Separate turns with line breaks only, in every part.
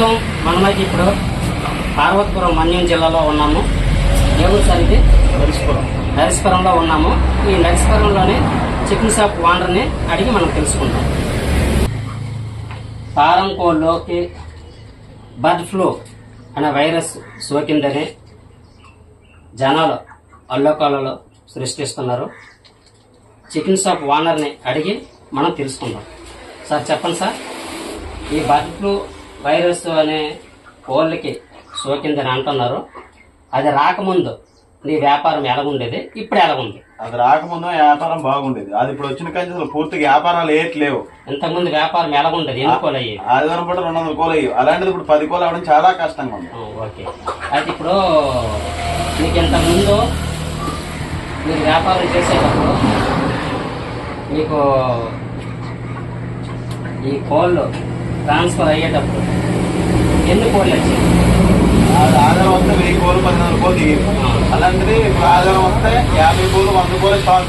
ప్రస్తుతం మనమైతే ఇప్పుడు పార్వతీపురం మన్యం జిల్లాలో ఉన్నాము. ఏ ఊరు సార్ ఇది? నరసీపురంలో ఉన్నాము. ఈ నరసీపురంలోనే చికెన్ షాప్ ఓనర్ని అడిగి మనం తెలుసుకుందాం. ఫారం కోళ్ళలోకి బర్డ్ ఫ్లూ అనే వైరస్ సోకిందని జనాలు అల్లోకాలలో సృష్టిస్తున్నారు. చికెన్ షాప్ ఓనర్ని అడిగి మనం తెలుసుకుందాం. సార్ చెప్పండి సార్, ఈ బర్డ్ ఫ్లూ వైరస్ అనే కోళ్ళకి సోకిందని అంటున్నారు. అది రాకముందు నీ వ్యాపారం ఎలాగుండేది, ఇప్పుడు ఎలాగుంది?
అది రాకముందు వ్యాపారం బాగుండేది. అది ఇప్పుడు వచ్చిన కానీ అసలు పూర్తిగా వ్యాపారాలు ఏట్లేవు.
ఇంతకుముందు వ్యాపారం ఎలాగుండేది? ఎన్ని కోళ్ళు అయ్యి?
ఆదివారం పూట 200 కోళ్ళు అయ్యి, అలాంటిది ఇప్పుడు 10 కోళ్ళు అవడం చాలా కష్టంగా ఉంది.
ఓకే, అయితే ఇప్పుడు మీకు ఇంతకుముందు మీరు వ్యాపారం చేసేటప్పుడు మీకు ఈ కోళ్ళు ట్రాన్స్ఫర్ అయ్యేటప్పుడు ఎన్ని కోళ్ళు వచ్చాయి?
ఆదివారం వస్తే 1000 కోళ్ళు 1000 కోళ్ళు దిగేది. అలాంటిది ఇప్పుడు ఆదివారం వస్తే 50 కోళ్ళు 100 కోళ్ళు స్టాక్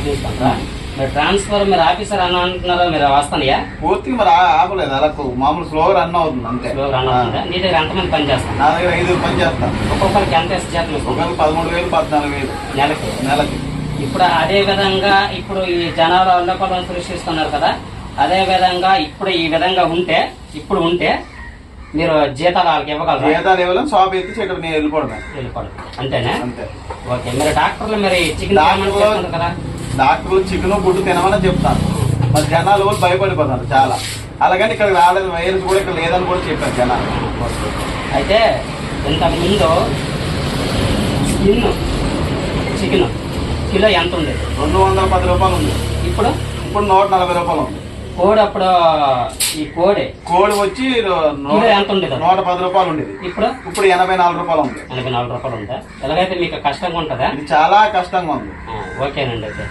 తీసుకుంటారా? మీరు ట్రాన్స్ఫర్ మీరు ఆఫీసర్ అని అంటున్నారా? మీరు వస్తానయా?
పూర్తిగా మరి ఆపలేదు, అలా మామూలు స్లోగా రన్ అవుతుంది అంతే.
రన్ అవుతుందా? నీ దగ్గర ఎంతమంది పని చేస్తాను?
నా దగ్గర 5 పని చేస్తాను.
ఒక్కొక్కరికి ఎంత జీతం ఇస్తాను?
ఒకరికి 13,000 14,000 నెలకి.
ఇప్పుడు అదే విధంగా ఇప్పుడు ఈ జనాలు అల్లకొలను సృష్టిస్తున్నారు కదా, అదే విధంగా ఇప్పుడు ఈ విధంగా ఉంటే మీరు జీతాలు వాళ్ళకి ఇవ్వగలరు?
జీతాలు ఇవ్వలేం, షాప్ ఎత్తి చెట్టు నేను వెళ్ళిపోవడం
అంతేనా?
అంతే.
ఓకే, మీరు డాక్టర్లు మరి చికెన్ కదా,
డాక్టర్లు చికెన్ గుడ్డు తినమని చెప్తాను. మరి జనాలు భయపడిపోతారు చాలా. అలాగని ఇక్కడ రాలేదు, వైరస్ కూడా ఇక్కడ లేదని కూడా చెప్పారు జనాలు.
అయితే ఇంతకు ముందు చికెన్ కిలో ఎంత ఉండేది?
210 రూపాయలు ఉంది.
ఇప్పుడు
140 రూపాయలు ఉంది.
కోడి అప్పుడు ఈ కోడి
వచ్చి
ఎంత ఉండేది?
110 రూపాయలు ఉండేది.
ఇప్పుడు
84 రూపాయలు ఉంది.
84 రూపాయలు ఉందా? ఎలాగైతే మీకు కష్టంగా ఉంటుందా?
ఇది చాలా కష్టంగా ఉంది.
ఓకేనండి. అయితే